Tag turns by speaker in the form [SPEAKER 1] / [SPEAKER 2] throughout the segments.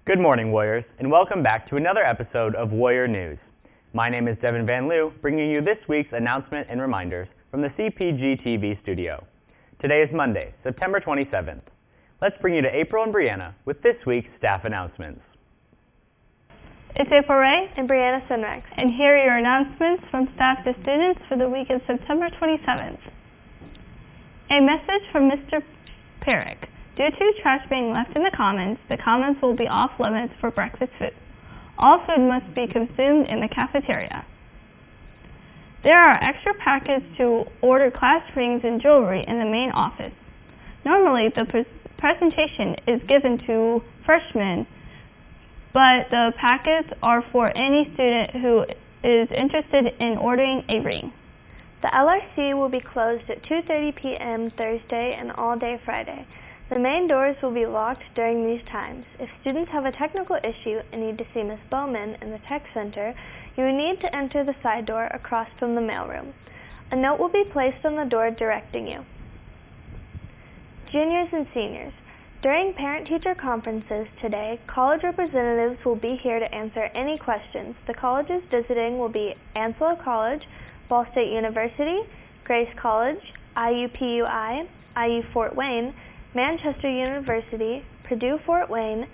[SPEAKER 1] Good morning, Warriors, and welcome back to another episode of Warrior News. My name is Devin Van Lew, bringing you this week's announcement and reminders from the CPG-TV studio. Today is Monday, September 27th. Let's bring you to April and Brianna with this week's staff announcements.
[SPEAKER 2] It's April Ray
[SPEAKER 3] and Brianna Sinrex,
[SPEAKER 2] and here are your announcements from staff to students for the week of September 27th. A message from Mr. Perrick. Due to trash being left in the commons will be off limits for breakfast food. All food must be consumed in the cafeteria. There are extra packets to order class rings and jewelry in the main office. Normally, the presentation is given to freshmen, but the packets are for any student who is interested in ordering a ring.
[SPEAKER 3] The LRC will be closed at 2:30 p.m. Thursday and all day Friday. The main doors will be locked during these times. If students have a technical issue and need to see Ms. Bowman in the Tech Center, you will need to enter the side door across from the mailroom. A note will be placed on the door directing you. Juniors and seniors. During parent-teacher conferences today, college representatives will be here to answer any questions. The colleges visiting will be Ansel College, Ball State University, Grace College, IUPUI, IU Fort Wayne, Manchester University, Purdue Fort Wayne,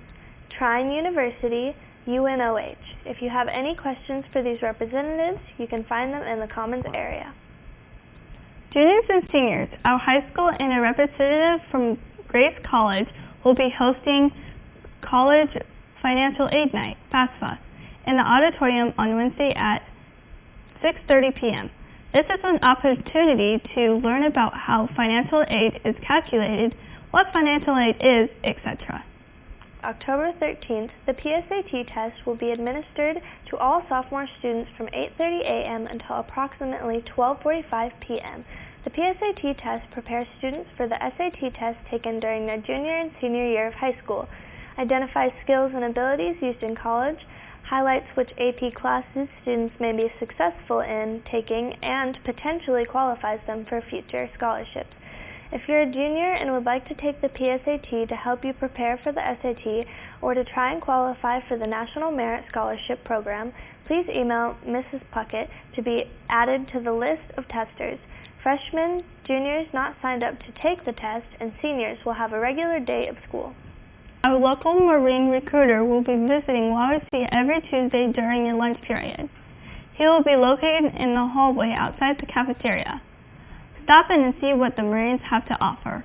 [SPEAKER 3] Trine University, UNOH. If you have any questions for these representatives, you can find them in the Commons area.
[SPEAKER 2] Juniors and seniors, our high school and a representative from Grace College will be hosting College Financial Aid Night, FAFSA, in the auditorium on Wednesday at 6:30 p.m. This is an opportunity to learn about how financial aid is calculated, what financial aid is, etc.
[SPEAKER 3] October 13th, the PSAT test will be administered to all sophomore students from 8:30 a.m. until approximately 12:45 p.m. The PSAT test prepares students for the SAT test taken during their junior and senior year of high school, identifies skills and abilities used in college, highlights which AP classes students may be successful in taking, and potentially qualifies them for future scholarships. If you're a junior and would like to take the PSAT to help you prepare for the SAT or to try and qualify for the National Merit Scholarship Program, please email Mrs. Puckett to be added to the list of testers. Freshmen, juniors not signed up to take the test, and seniors will have a regular day of school.
[SPEAKER 2] Our local Marine recruiter will be visiting Wawasee every Tuesday during your lunch period. He will be located in the hallway outside the cafeteria. Stop in and see what the Marines have to offer.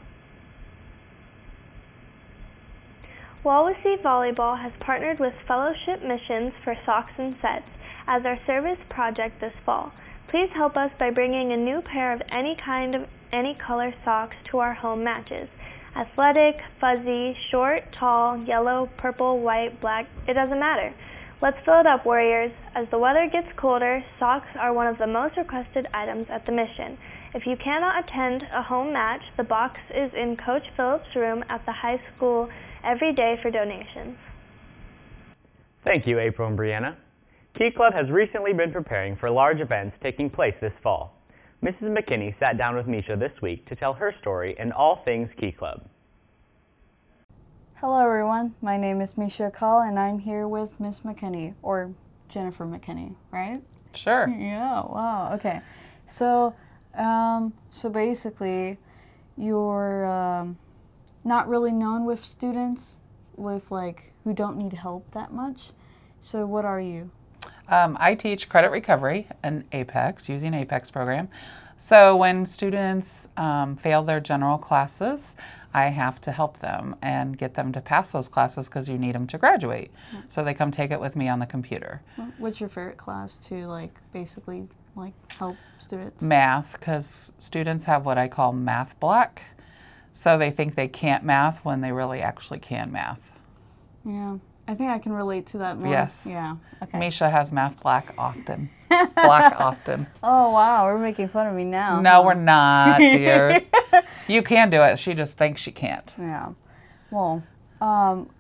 [SPEAKER 3] Wawasee Volleyball has partnered with Fellowship Missions for Socks and Sets as our service project this fall. Please help us by bringing a new pair of any kind of any color socks to our home matches. Athletic, fuzzy, short, tall, yellow, purple, white, black, it doesn't matter. Let's fill it up, Warriors. As the weather gets colder, socks are one of the most requested items at the Mission. If you cannot attend a home match, the box is in Coach Phillips' room at the high school every day for donations.
[SPEAKER 1] Thank you, April and Brianna. Key Club has recently been preparing for large events taking place this fall. Mrs. McKinney sat down with Misha this week to tell her story and all things Key Club.
[SPEAKER 4] Hello everyone, my name is Misha Call and I'm here with Miss McKinney, or Jennifer McKinney, right?
[SPEAKER 5] Sure.
[SPEAKER 4] Yeah, wow, okay. So basically, you're not really known with students with who don't need help that much. So what are you?
[SPEAKER 5] I teach credit recovery in Apex, using Apex program. So when students fail their general classes, I have to help them and get them to pass those classes because you need them to graduate. So they come take it with me on the computer.
[SPEAKER 4] What's your favorite class to basically help students?
[SPEAKER 5] Math, because students have what I call math block. So they think they can't math when they really actually can math.
[SPEAKER 4] Yeah, I think I can relate to that more.
[SPEAKER 5] Yes.
[SPEAKER 4] Yeah. Okay.
[SPEAKER 5] Misha has math block often. Block often.
[SPEAKER 4] Oh wow, we're making fun of me now.
[SPEAKER 5] No, we're not, dear. You can do it. She just thinks she can't.
[SPEAKER 4] Yeah. Well,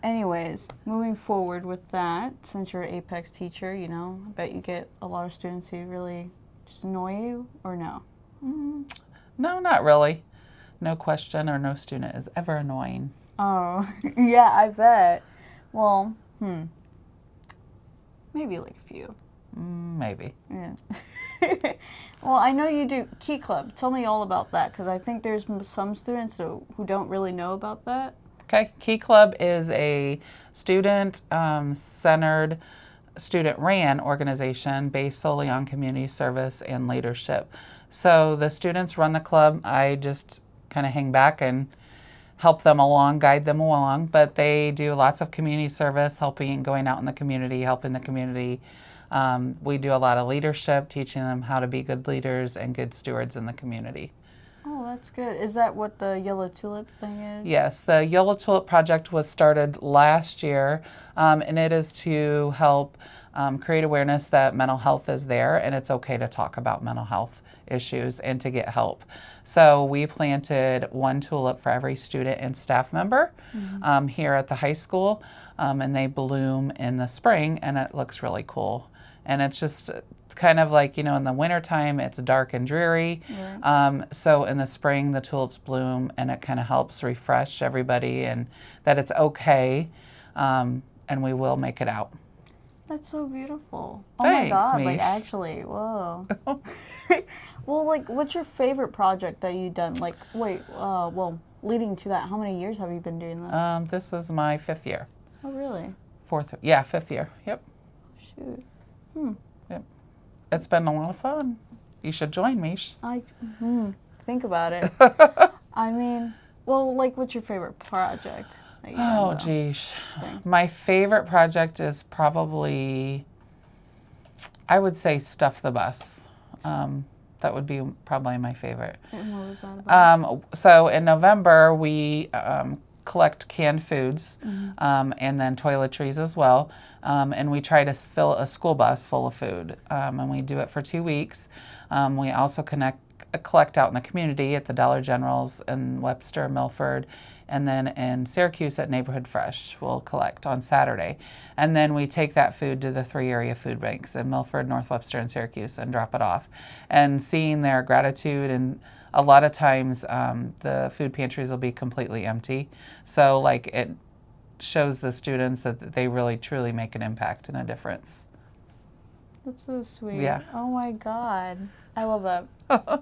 [SPEAKER 4] anyways, moving forward with that, since you're an Apex teacher, I bet you get a lot of students who really just annoy you, or no?
[SPEAKER 5] No, not really. No question or no student is ever annoying.
[SPEAKER 4] Oh, yeah, I bet. Well, Maybe like a few.
[SPEAKER 5] Maybe.
[SPEAKER 4] Yeah. Well, I know you do Key Club. Tell me all about that, because I think there's some students who don't really know about that.
[SPEAKER 5] Okay, Key Club is a student-centered, student-ran organization based solely on community service and leadership. So the students run the club. I just kind of hang back and help them along, guide them along, but they do lots of community service, going out in the community, helping the community. We do a lot of leadership, teaching them how to be good leaders and good stewards in the community.
[SPEAKER 4] Oh, that's good. Is that what the Yellow Tulip thing is?
[SPEAKER 5] Yes, the Yellow Tulip Project was started last year, and it is to help create awareness that mental health is there and it's okay to talk about mental health issues and to get help. So we planted one tulip for every student and staff member here at the high school, and they bloom in the spring, and it looks really cool. And it's just kind of like, in the wintertime, it's dark and dreary. Right. So in the spring, the tulips bloom, and it kind of helps refresh everybody and that it's okay, and we will make it out.
[SPEAKER 4] That's so beautiful.
[SPEAKER 5] Thanks,
[SPEAKER 4] oh my God,
[SPEAKER 5] Mish.
[SPEAKER 4] Actually, whoa. Well, what's your favorite project that you've done? Leading to that, how many years have you been doing this?
[SPEAKER 5] This is my 5th year.
[SPEAKER 4] Oh, really?
[SPEAKER 5] 5th year, yep.
[SPEAKER 4] Shoot.
[SPEAKER 5] Yep. It's been a lot of fun. You should join, Mish.
[SPEAKER 4] Think about it. I mean, what's your favorite project?
[SPEAKER 5] Oh, geez. My favorite project is probably, I would say, Stuff the Bus. That would be probably my favorite.
[SPEAKER 4] And what was that about?
[SPEAKER 5] So in November, we collect canned foods and then toiletries as well. And we try to fill a school bus full of food. And we do it for 2 weeks. We also collect out in the community at the Dollar Generals in Webster, Milford, and then in Syracuse at Neighborhood Fresh, we'll collect on Saturday. And then we take that food to the 3 area food banks in Milford, North Webster, and Syracuse and drop it off. And seeing their gratitude, and a lot of times the food pantries will be completely empty. So it shows the students that they really truly make an impact and a difference.
[SPEAKER 4] That's so sweet.
[SPEAKER 5] Yeah.
[SPEAKER 4] Oh my God. I love that.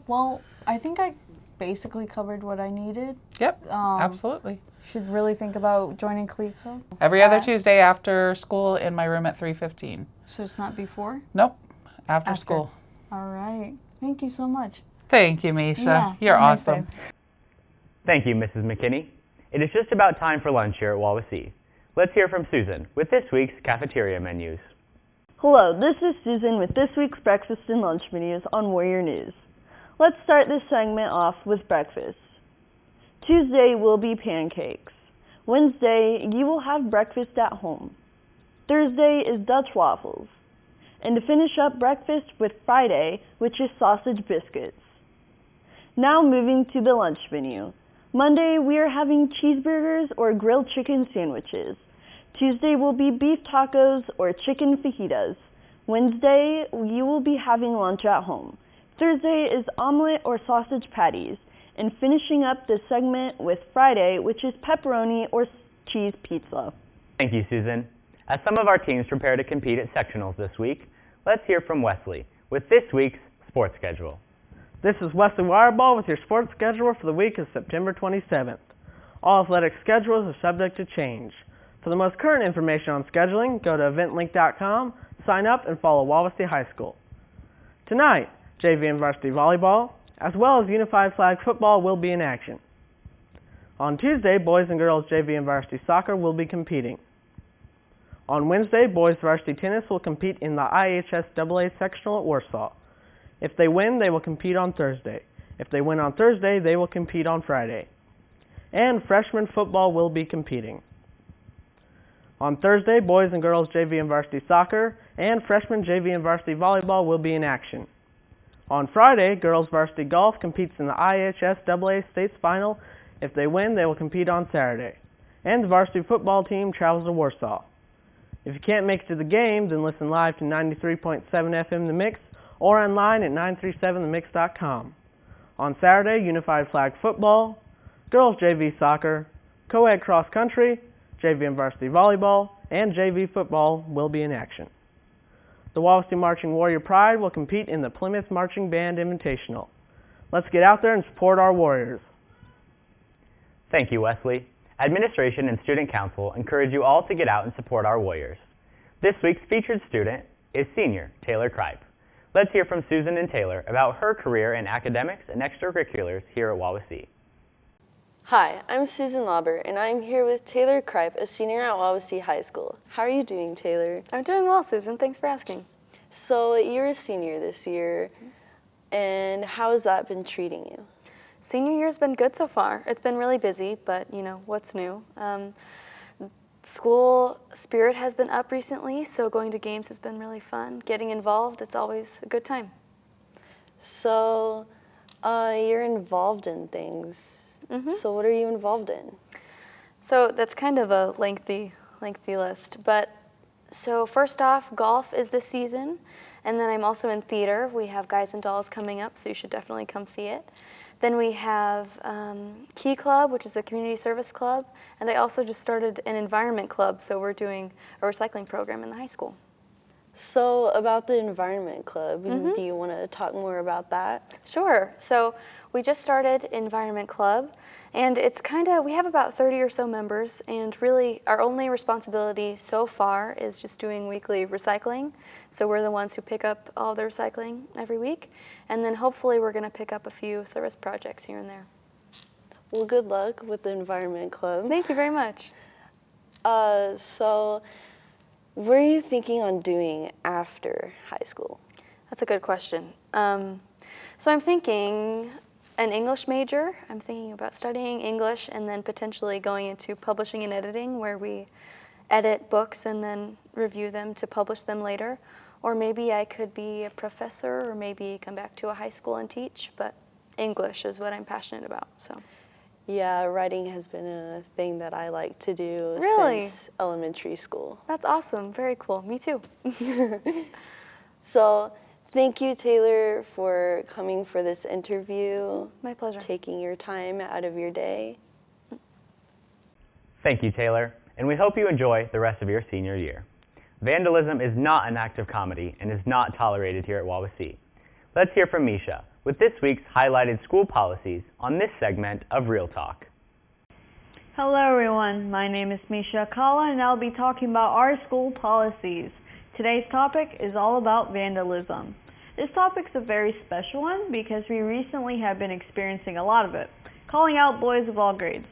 [SPEAKER 4] Well, I think I basically covered what I needed.
[SPEAKER 5] Yep, absolutely.
[SPEAKER 4] Should really think about joining Key Club.
[SPEAKER 5] Every other Tuesday after school in my room at 3:15.
[SPEAKER 4] So it's not before?
[SPEAKER 5] Nope, after school.
[SPEAKER 4] All right. Thank you so much.
[SPEAKER 5] Thank you, Misha.
[SPEAKER 4] Yeah,
[SPEAKER 5] You're
[SPEAKER 4] have a nice
[SPEAKER 5] awesome.
[SPEAKER 4] day.
[SPEAKER 1] Thank you, Mrs. McKinney. It is just about time for lunch here at Wawasee. Let's hear from Susan with this week's cafeteria menus.
[SPEAKER 6] Hello, this is Susan with this week's breakfast and lunch menus on Warrior News. Let's start this segment off with breakfast. Tuesday will be pancakes. Wednesday, you will have breakfast at home. Thursday is Dutch waffles. And to finish up breakfast with Friday, which is sausage biscuits. Now moving to the lunch menu. Monday, we are having cheeseburgers or grilled chicken sandwiches. Tuesday will be beef tacos or chicken fajitas. Wednesday, you will be having lunch at home. Thursday is omelet or sausage patties. And finishing up this segment with Friday, which is pepperoni or cheese pizza.
[SPEAKER 1] Thank you, Susan. As some of our teams prepare to compete at sectionals this week, let's hear from Wesley with this week's sports schedule.
[SPEAKER 7] This is Wesley Wireball with your sports schedule for the week of September 27th. All athletic schedules are subject to change. For the most current information on scheduling, go to eventlink.com, sign up, and follow Wawasee High School. Tonight, JV and varsity volleyball, as well as unified flag football, will be in action. On Tuesday, boys and girls JV and varsity soccer will be competing. On Wednesday, boys varsity tennis will compete in the IHSAA sectional at Warsaw. If they win, they will compete on Thursday. If they win on Thursday, they will compete on Friday. And freshman football will be competing. On Thursday, boys and girls JV and varsity soccer and freshman JV and varsity volleyball will be in action. On Friday, girls varsity golf competes in the IHSAA States Final. If they win, they will compete on Saturday. And the varsity football team travels to Warsaw. If you can't make it to the game, then listen live to 93.7 FM The Mix or online at 937themix.com. On Saturday, unified flag football, girls JV soccer, co-ed cross country, JV and varsity volleyball, and JV football will be in action. The Wawasee Marching Warrior Pride will compete in the Plymouth Marching Band Invitational. Let's get out there and support our Warriors.
[SPEAKER 1] Thank you, Wesley. Administration and Student Council encourage you all to get out and support our Warriors. This week's featured student is senior Taylor Kripe. Let's hear from Susan and Taylor about her career in academics and extracurriculars here at Wawasee.
[SPEAKER 8] Hi, I'm Susan Lauber, and I'm here with Taylor Kripe, a senior at Wawasee High School. How are you doing, Taylor?
[SPEAKER 9] I'm doing well, Susan. Thanks for asking.
[SPEAKER 8] So you're a senior this year, and how has that been treating you?
[SPEAKER 9] Senior year's been good so far. It's been really busy, but you know, what's new? School spirit has been up recently, so going to games has been really fun. Getting involved, it's always a good time.
[SPEAKER 8] So you're involved in things. So what are you involved in?
[SPEAKER 9] So that's kind of a lengthy list. But so first off, golf is this season, and then I'm also in theater. We have Guys and Dolls coming up, so you should definitely come see it. Then we have Key Club, which is a community service club, and I also just started an environment club, so we're doing a recycling program in the high school.
[SPEAKER 8] So about the environment club, do you want to talk more about that?
[SPEAKER 9] Sure. So we just started Environment Club, and it's we have about 30 or so members, and really our only responsibility so far is just doing weekly recycling. So we're the ones who pick up all the recycling every week, and then hopefully we're going to pick up a few service projects here and there.
[SPEAKER 8] Well, good luck with the Environment Club.
[SPEAKER 9] Thank you very much.
[SPEAKER 8] So what are you thinking on doing after high school?
[SPEAKER 9] That's a good question. So I'm thinking an English major. I'm thinking about studying English and then potentially going into publishing and editing, where we edit books and then review them to publish them later. Or maybe I could be a professor, or maybe come back to a high school and teach, but English is what I'm passionate about. So.
[SPEAKER 8] Yeah, writing has been a thing that I like to do since elementary school.
[SPEAKER 9] That's awesome. Very cool. Me too.
[SPEAKER 8] So thank you, Taylor, for coming for this interview.
[SPEAKER 9] My pleasure.
[SPEAKER 8] Taking your time out of your day.
[SPEAKER 1] Thank you, Taylor, and we hope you enjoy the rest of your senior year. Vandalism is not an act of comedy and is not tolerated here at Wawasee. Let's hear from Misha with this week's highlighted school policies on this segment of Real Talk.
[SPEAKER 6] Hello everyone, my name is Misha Kala and I'll be talking about our school policies. Today's topic is all about vandalism. This topic's a very special one because we recently have been experiencing a lot of it, calling out boys of all grades.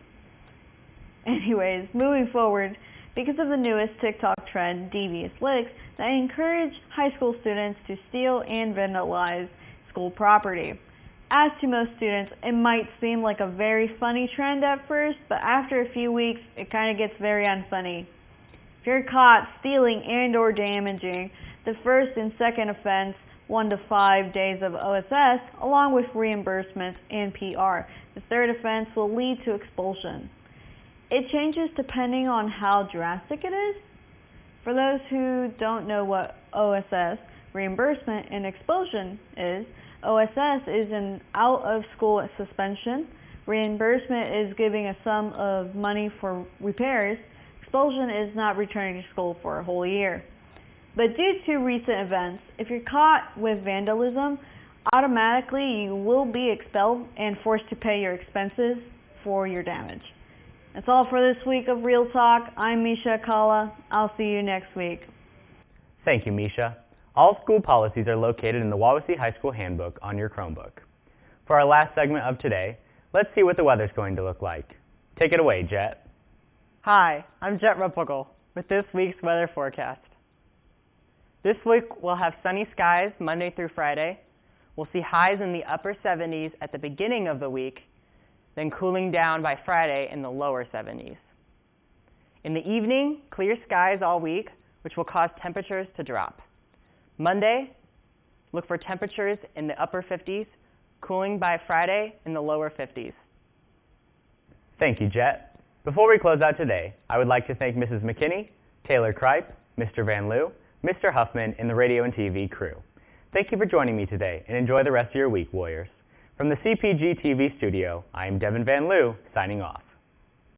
[SPEAKER 6] Anyways, moving forward, because of the newest TikTok trend, Devious Licks, that encourage high school students to steal and vandalize school property. As to most students, it might seem like a very funny trend at first, but after a few weeks, it kind of gets very unfunny. If you're caught stealing and or damaging, the first and second offense, 1 to 5 days of OSS, along with reimbursements and PR. The third offense will lead to expulsion. It changes depending on how drastic it is. For those who don't know what OSS, reimbursement, and expulsion is, OSS is an out-of-school suspension. Reimbursement is giving a sum of money for repairs. Expulsion is not returning to school for a whole year. But due to recent events, if you're caught with vandalism, automatically you will be expelled and forced to pay your expenses for your damage. That's all for this week of Real Talk. I'm Misha Kala. I'll see you next week.
[SPEAKER 1] Thank you, Misha. All school policies are located in the Wawasee High School Handbook on your Chromebook. For our last segment of today, let's see what the weather's going to look like. Take it away, Jet.
[SPEAKER 7] Hi, I'm Jet Ruppel with this week's weather forecast. This week we'll have sunny skies Monday through Friday. We'll see highs in the upper 70s at the beginning of the week, then cooling down by Friday in the lower 70s. In the evening, clear skies all week, which will cause temperatures to drop. Monday, look for temperatures in the upper 50s, cooling by Friday in the lower 50s.
[SPEAKER 1] Thank you, Jet. Before we close out today, I would like to thank Mrs. McKinney, Taylor Kripe, Mr. Van Loo, Mr. Huffman, and the radio and TV crew. Thank you for joining me today, and enjoy the rest of your week, Warriors. From the CPG-TV studio, I am Devin Van Loo, signing off.